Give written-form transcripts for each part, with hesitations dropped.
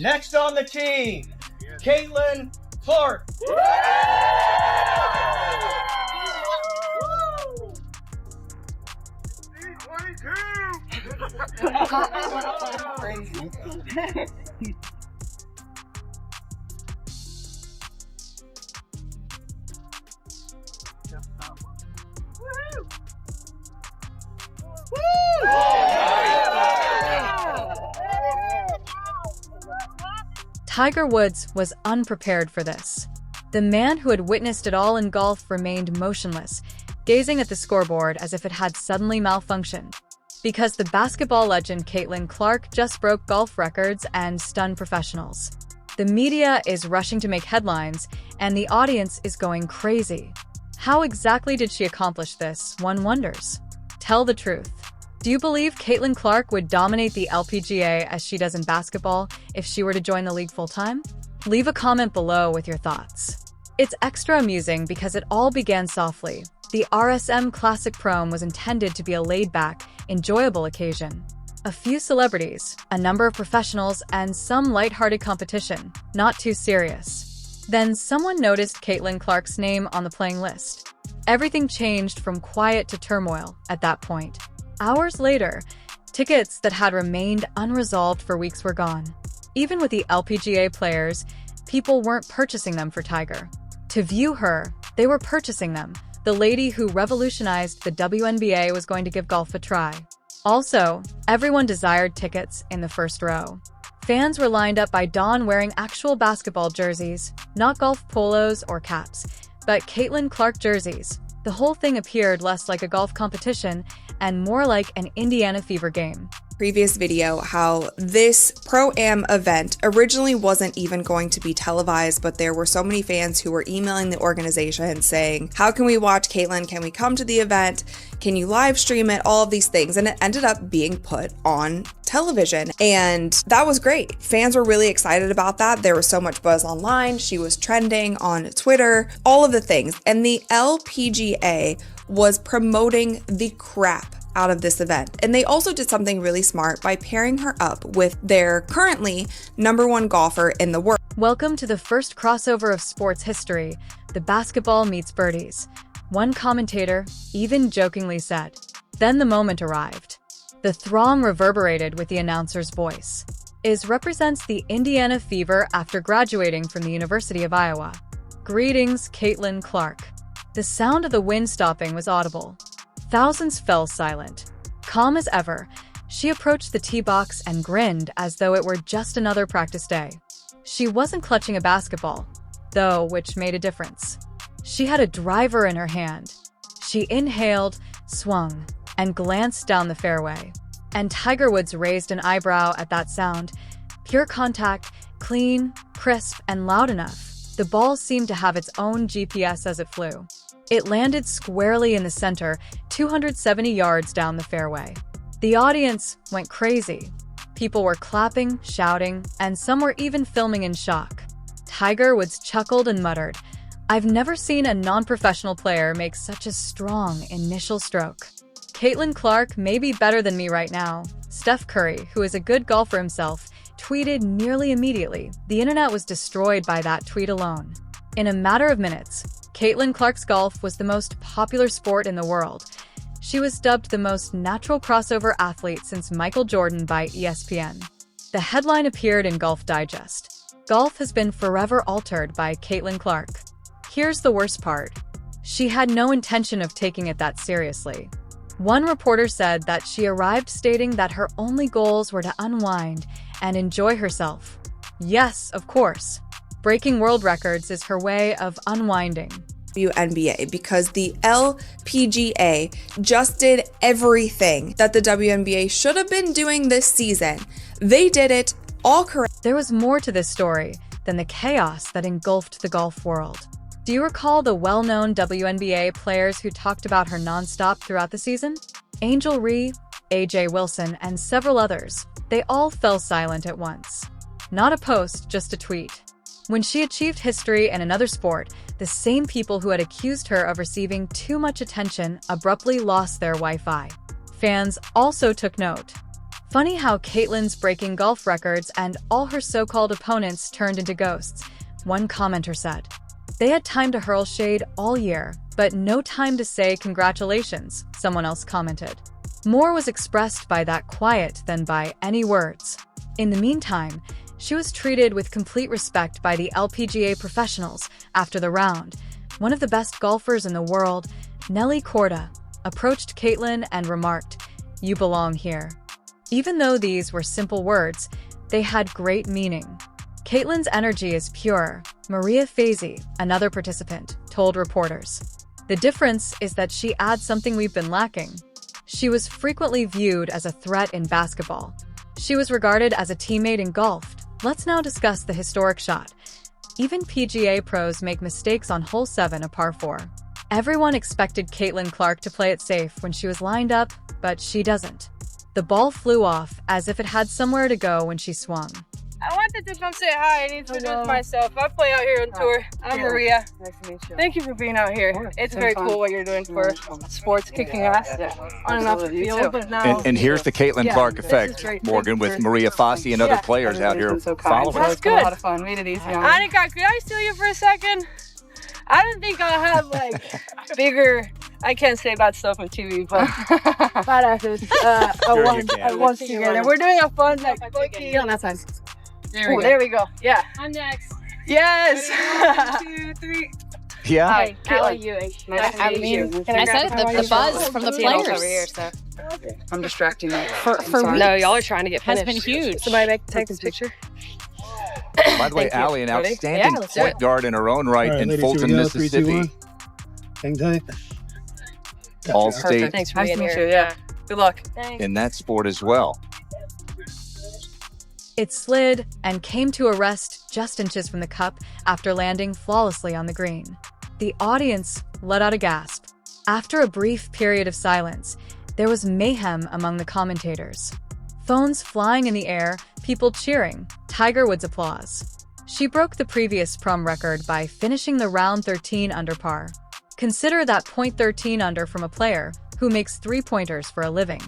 Next on the team, Caitlin Clark. Tiger Woods was unprepared for this. The man who had witnessed it all in golf remained motionless, gazing at the scoreboard as if it had suddenly malfunctioned. Because the basketball legend Caitlin Clark just broke golf records and stunned professionals. The media is rushing to make headlines, and the audience is going crazy. How exactly did she accomplish this, one wonders? Tell the truth. Do you believe Caitlin Clark would dominate the LPGA as she does in basketball if she were to join the league full-time? Leave a comment below with your thoughts. It's extra amusing because it all began softly. The RSM Classic Prom was intended to be a laid-back, enjoyable occasion. A few celebrities, a number of professionals, and some lighthearted competition, not too serious. Then someone noticed Caitlin Clark's name on the playing list. Everything changed from quiet to turmoil at that point. Hours later, tickets that had remained unresolved for weeks were gone. Even with the LPGA players, people weren't purchasing them for Tiger. To view her, they were purchasing them. The lady who revolutionized the WNBA was going to give golf a try. Also, everyone desired tickets in the first row. Fans were lined up by dawn wearing actual basketball jerseys, not golf polos or caps, but Caitlin Clark jerseys. The whole thing appeared less like a golf competition and more like an Indiana Fever game. Previous video how this Pro-Am event originally wasn't even going to be televised, but there were so many fans who were emailing the organization saying, how can we watch Caitlin? Can we come to the event? Can you live stream it? All of these things. And it ended up being put on television. And that was great. Fans were really excited about that. There was so much buzz online. She was trending on Twitter, all of the things. And the LPGA was promoting the crap out of this event. And they also did something really smart by pairing her up with their currently #1 golfer in the world. Welcome to the first crossover of sports history, the basketball meets birdies. One commentator even jokingly said. Then the moment arrived. The throng reverberated with the announcer's voice. Is represents the Indiana Fever after graduating from the University of Iowa. Greetings, Caitlin Clark. The sound of the wind stopping was audible. Thousands fell silent. Calm as ever, she approached the tee box and grinned as though it were just another practice day. She wasn't clutching a basketball, though, which made a difference. She had a driver in her hand. She inhaled, swung, and glanced down the fairway. And Tiger Woods raised an eyebrow at that sound. Pure contact, clean, crisp, and loud enough. The ball seemed to have its own GPS as it flew. It landed squarely in the center, 270 yards down the fairway. The audience went crazy. People were clapping, shouting, and some were even filming in shock. Tiger Woods chuckled and muttered, "I've never seen a non-professional player make such a strong initial stroke." Caitlin Clark may be better than me right now. Steph Curry, who is a good golfer himself, tweeted nearly immediately. The internet was destroyed by that tweet alone. In a matter of minutes, Caitlin Clark's golf was the most popular sport in the world. She was dubbed the most natural crossover athlete since Michael Jordan by ESPN. The headline appeared in Golf Digest. Golf has been forever altered by Caitlin Clark. Here's the worst part. She had no intention of taking it that seriously. One reporter said that she arrived stating that her only goals were to unwind and enjoy herself. Yes, of course. Breaking world records is her way of unwinding. WNBA, because the LPGA just did everything that the WNBA should have been doing this season. They did it all correct. There was more to this story than the chaos that engulfed the golf world. Do you recall the well-known WNBA players who talked about her nonstop throughout the season? Angel Ree, AJ Wilson, and several others. They all fell silent at once. Not a post, just a tweet. When she achieved history in another sport, the same people who had accused her of receiving too much attention abruptly lost their Wi-Fi. Fans also took note. Funny how Caitlin's breaking golf records and all her so-called opponents turned into ghosts, one commenter said. They had time to hurl shade all year, but no time to say congratulations, someone else commented. More was expressed by that quiet than by any words. In the meantime, she was treated with complete respect by the LPGA professionals after the round. One of the best golfers in the world, Nelly Korda, approached Caitlin and remarked, "You belong here." Even though these were simple words, they had great meaning. Caitlin's energy is pure, Maria Fazi, another participant, told reporters. The difference is that she adds something we've been lacking. She was frequently viewed as a threat in basketball. She was regarded as a teammate in golf. Let's now discuss the historic shot. Even PGA pros make mistakes on hole 7, a par 4. Everyone expected Caitlin Clark to play it safe when she was lined up, but she doesn't. The ball flew off as if it had somewhere to go when she swung. I wanted to come say hi and introduce myself. I play out here on tour. I'm Maria. Nice to meet you. Thank you for being out here. It's very cool what you're doing for sports, kicking ass on and off the field. But now, And here's the Caitlin Clark effect, Morgan, with Maria Fazi and other players out here following. That's good. A lot of fun. Made it easy. Annika, could I steal you for a second? I didn't think I'll have like bigger. I can't say bad stuff on TV, but badasses. Once together, we're doing a fun like bookie on that side. There we go. Yeah. I'm next. Yes. 1, 2, 3. Yeah. Hi, Caitlin. Nice to meet you. I said it, the buzz from the players Over here, so. I'm distracting you. no, y'all are trying to get Has finished. been huge. Somebody take this picture. By the way, Allie, an outstanding let's do point guard in her own right in ladies, Fulton, here we go. 3, 2, Mississippi. 1. Hang tight. All state Thanks for Nice being to meet here. you. Yeah. Good luck. in that sport as well. It slid and came to a rest just inches from the cup after landing flawlessly on the green. The audience let out a gasp. After a brief period of silence, there was mayhem among the commentators. Phones flying in the air, people cheering, Tiger Woods' applause. She broke the previous prom record by finishing the round 13 under par. Consider that .13 under from a player who makes three-pointers for a living.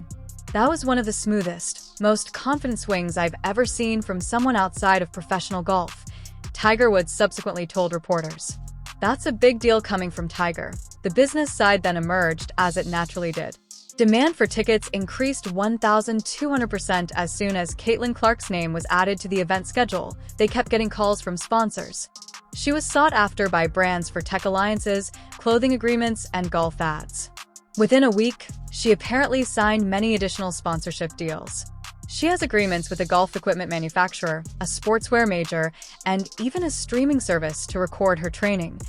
That was one of the smoothest, most confident swings I've ever seen from someone outside of professional golf, Tiger Woods subsequently told reporters. That's a big deal coming from Tiger. The business side then emerged, as it naturally did. Demand for tickets increased 1,200% as soon as Caitlin Clark's name was added to the event schedule. They kept getting calls from sponsors. She was sought after by brands for tech alliances, clothing agreements, and golf ads. Within a week, she apparently signed many additional sponsorship deals. She has agreements with a golf equipment manufacturer, a sportswear major, and even a streaming service to record her training.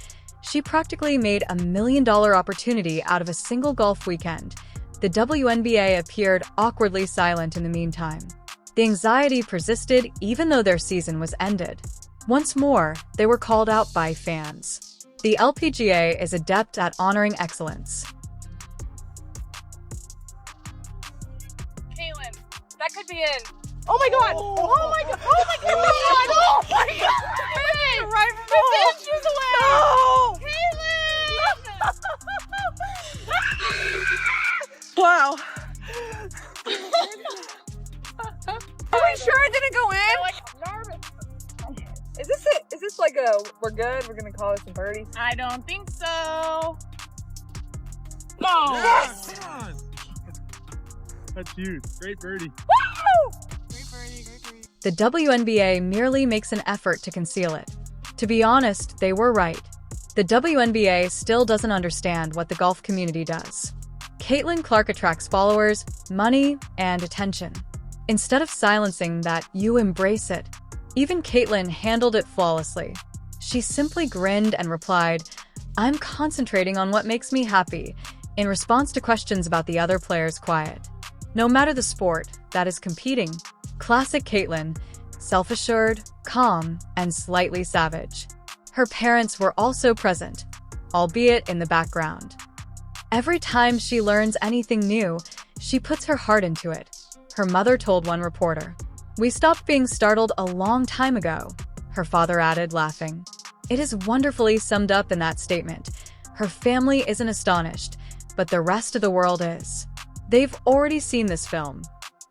She practically made $1 million opportunity out of a single golf weekend. The WNBA appeared awkwardly silent in the meantime. The anxiety persisted even though their season was ended. Once more, they were called out by fans. The LPGA is adept at honoring excellence. Caitlin, that could be in. Oh my god! Oh my god! Oh my god! Oh my god! Caitlin! Right from the inches away! No! Caitlin! Wow. Are we sure it didn't go in? Is this it? Is this like a, we're good? We're gonna call this a birdie? I don't think so. No! Yes! That's huge. Great birdie. Woo! The WNBA merely makes an effort to conceal it. To be honest, they were right. The WNBA still doesn't understand what the golf community does. Caitlin Clark attracts followers, money, and attention. Instead of silencing that, you embrace it. Even Caitlin handled it flawlessly. She simply grinned and replied, "I'm concentrating on what makes me happy," in response to questions about the other players' quiet. No matter the sport, that is competing. Classic Caitlin, self-assured, calm, and slightly savage. Her parents were also present, albeit in the background. Every time she learns anything new, she puts her heart into it, her mother told one reporter. "We stopped being startled a long time ago," her father added, laughing. It is wonderfully summed up in that statement. Her family isn't astonished, but the rest of the world is. They've already seen this film.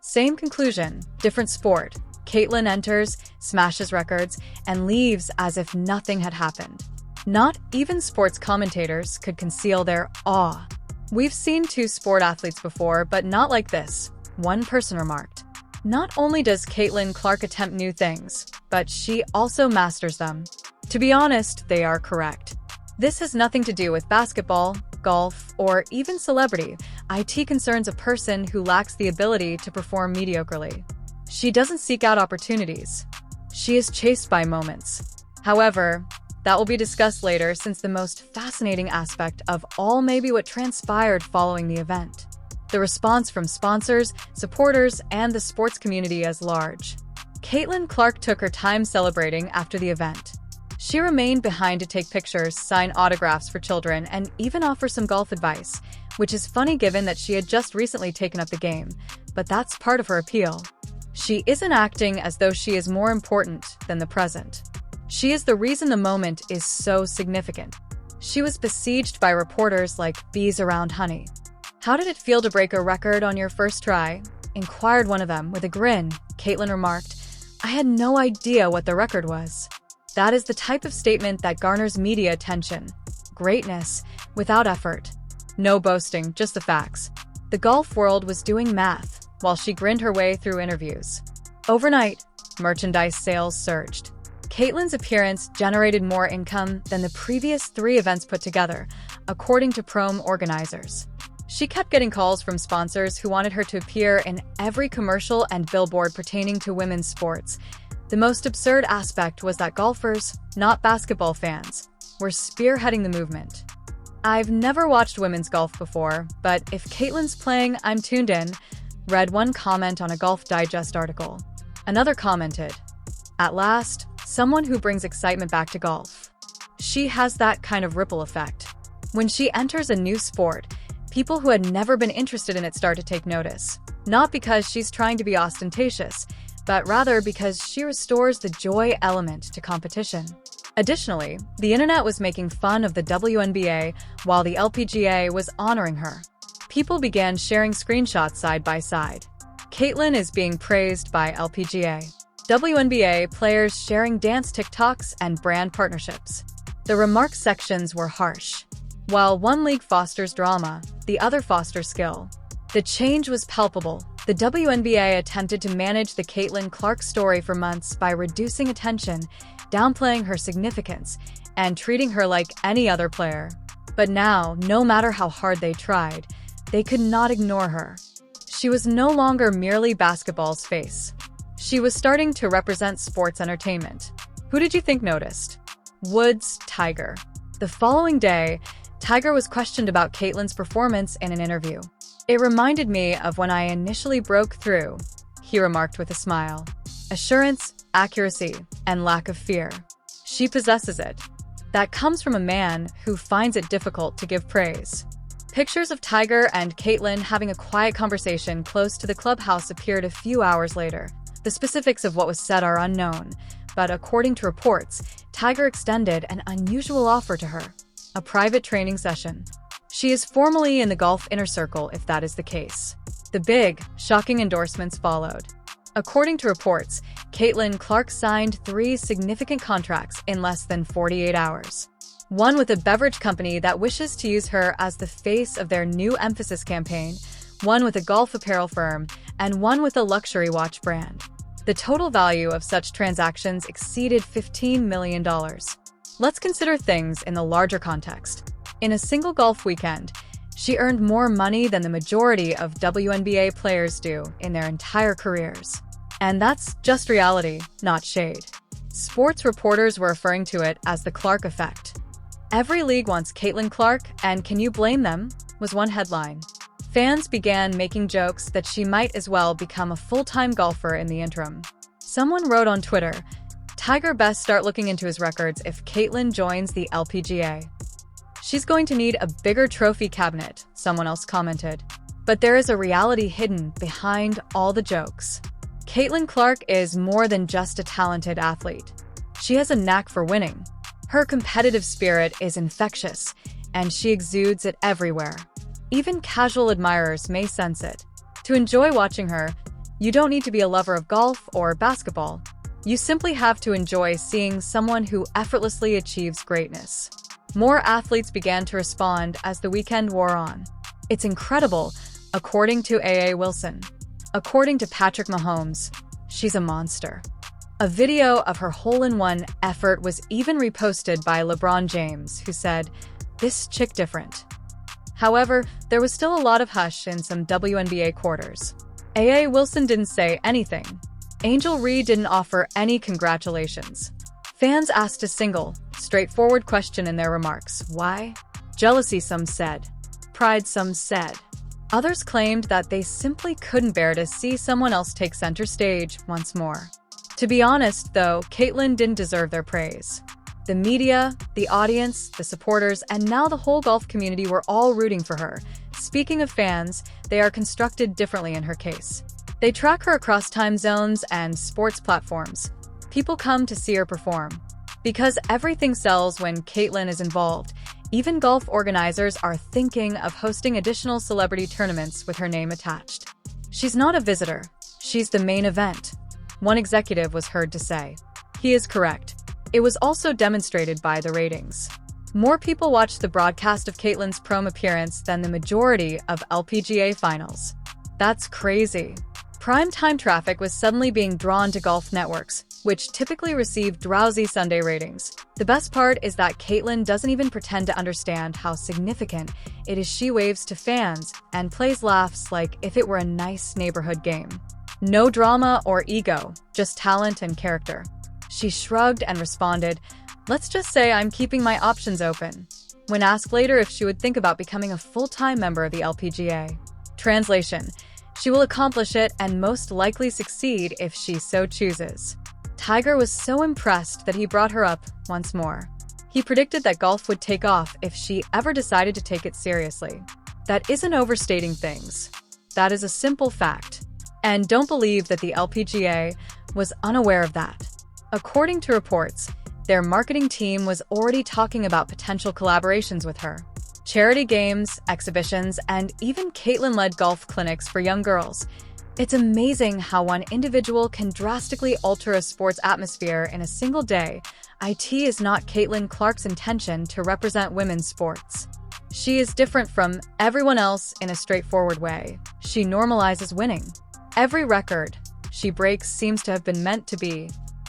Same conclusion, different sport. Caitlin enters, smashes records, and leaves as if nothing had happened. Not even sports commentators could conceal their awe. "We've seen two sport athletes before, but not like this," one person remarked. Not only does Caitlin Clark attempt new things, but she also masters them. To be honest, they are correct. This has nothing to do with basketball, golf, or even celebrity. It concerns a person who lacks the ability to perform mediocrely. She doesn't seek out opportunities. She is chased by moments. However, that will be discussed later, since the most fascinating aspect of all may be what transpired following the event. The response from sponsors, supporters, and the sports community as large. Caitlin Clark took her time celebrating after the event. She remained behind to take pictures, sign autographs for children, and even offer some golf advice, which is funny given that she had just recently taken up the game, but that's part of her appeal. She isn't acting as though she is more important than the present. She is the reason the moment is so significant. She was besieged by reporters like bees around honey. "How did it feel to break a record on your first try?" inquired one of them with a grin. Caitlin remarked, "I had no idea what the record was." That is the type of statement that garners media attention. Greatness, without effort. No boasting, just the facts. The golf world was doing math, while she grinned her way through interviews. Overnight, merchandise sales surged. Caitlin's appearance generated more income than the previous 3 events put together, according to prom organizers. She kept getting calls from sponsors who wanted her to appear in every commercial and billboard pertaining to women's sports. The most absurd aspect was that golfers, not basketball fans, were spearheading the movement. "I've never watched women's golf before, but if Caitlin's playing, I'm tuned in," read one comment on a Golf Digest article. Another commented, "At last, someone who brings excitement back to golf." She has that kind of ripple effect. When she enters a new sport, people who had never been interested in it start to take notice. Not because she's trying to be ostentatious, but rather because she restores the joy element to competition. Additionally, the internet was making fun of the WNBA while the LPGA was honoring her. People began sharing screenshots side by side. Caitlin is being praised by LPGA. WNBA players sharing dance TikToks and brand partnerships. The remarks sections were harsh. While one league fosters drama, the other fosters skill. The change was palpable. The WNBA attempted to manage the Caitlin Clark story for months by reducing attention, downplaying her significance, and treating her like any other player. But now, no matter how hard they tried, they could not ignore her. She was no longer merely basketball's face. She was starting to represent sports entertainment. Who did you think noticed? Woods, Tiger. The following day, Tiger was questioned about Caitlin's performance in an interview. "It reminded me of when I initially broke through," he remarked with a smile. "Assurance, accuracy, and lack of fear. She possesses it." That comes from a man who finds it difficult to give praise. Pictures of Tiger and Caitlin having a quiet conversation close to the clubhouse appeared a few hours later. The specifics of what was said are unknown, but according to reports, Tiger extended an unusual offer to her. A private training session. She is formally in the golf inner circle if that is the case. The big, shocking endorsements followed. According to reports, Caitlin Clark signed 3 significant contracts in less than 48 hours. One with a beverage company that wishes to use her as the face of their new emphasis campaign, one with a golf apparel firm, and one with a luxury watch brand. The total value of such transactions exceeded $15 million. Let's consider things in the larger context. In a single golf weekend, she earned more money than the majority of WNBA players do in their entire careers. And that's just reality, not shade. Sports reporters were referring to it as the Clark effect. "Every league wants Caitlin Clark, and can you blame them?" was one headline. Fans began making jokes that she might as well become a full-time golfer in the interim. Someone wrote on Twitter, "Tiger best start looking into his records if Caitlin joins the LPGA. She's going to need a bigger trophy cabinet," someone else commented. But there is a reality hidden behind all the jokes. Caitlin Clark is more than just a talented athlete. She has a knack for winning. Her competitive spirit is infectious, and she exudes it everywhere. Even casual admirers may sense it. To enjoy watching her, You don't need to be a lover of golf or basketball. You simply have to enjoy seeing someone who effortlessly achieves greatness. More athletes began to respond as the weekend wore on. It's incredible, according to A.A. Wilson. According to Patrick Mahomes, she's a monster. A video of her hole-in-one effort was even reposted by LeBron James, who said, "This chick different." However, there was still a lot of hush in some WNBA quarters. A.A. Wilson didn't say anything. Angel Reed didn't offer any congratulations. Fans asked a single, straightforward question in their remarks. Why? Jealousy, some said. Pride, some said. Others claimed that they simply couldn't bear to see someone else take center stage once more. To be honest, though, Caitlyn didn't deserve their praise. The media, the audience, the supporters, and now the whole golf community were all rooting for her. Speaking of fans, they are constructed differently in her case. They track her across time zones and sports platforms. People come to see her perform. Because everything sells when Caitlyn is involved, even golf organizers are thinking of hosting additional celebrity tournaments with her name attached. She's not a visitor. She's the main event. One executive was heard to say. He is correct. It was also demonstrated by the ratings. More people watched the broadcast of Caitlyn's prom appearance than the majority of LPGA finals. That's crazy. Primetime traffic was suddenly being drawn to golf networks, which typically receive drowsy Sunday ratings. The best part is that Caitlyn doesn't even pretend to understand how significant it is. She waves to fans and plays laughs like if it were a nice neighborhood game. No drama or ego, just talent and character. She shrugged and responded, "Let's just say I'm keeping my options open," when asked later if she would think about becoming a full-time member of the LPGA. Translation: she will accomplish it and most likely succeed if she so chooses. Tiger was so impressed that he brought her up once more. He predicted that golf would take off if she ever decided to take it seriously. That isn't overstating things. That is a simple fact. And don't believe that the LPGA was unaware of that. According to reports, their marketing team was already talking about potential collaborations with her. Charity games, exhibitions, and even Caitlyn-led golf clinics for young girls. It's amazing how one individual can drastically alter a sports atmosphere in a single day. It is not Caitlyn Clark's intention to represent women's sports. She is different from everyone else in a straightforward way. She normalizes winning. Every record she breaks seems to have been meant to be.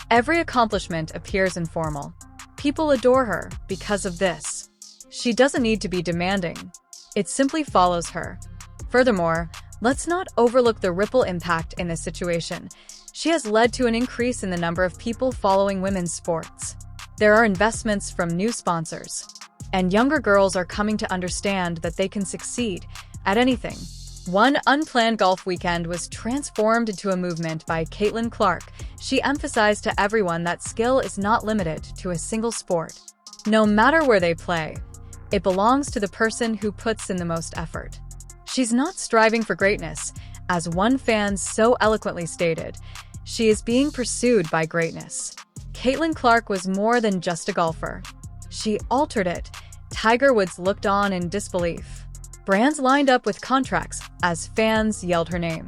Every accomplishment appears informal. People adore her because of this. She doesn't need to be demanding. It simply follows her. Furthermore, let's not overlook the ripple impact in this situation. She has led to an increase in the number of people following women's sports. There are investments from new sponsors. And younger girls are coming to understand that they can succeed at anything. One unplanned golf weekend was transformed into a movement by Caitlyn Clark. She emphasized to everyone that skill is not limited to a single sport. No matter where they play, it belongs to the person who puts in the most effort. She's not striving for greatness, as one fan so eloquently stated. She is being pursued by greatness. Caitlyn Clark was more than just a golfer. She altered it. Tiger Woods looked on in disbelief. Brands lined up with contracts as fans yelled her name.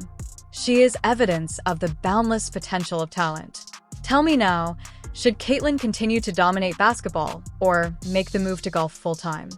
She is evidence of the boundless potential of talent. Tell me now, should Caitlyn continue to dominate basketball or make the move to golf full-time?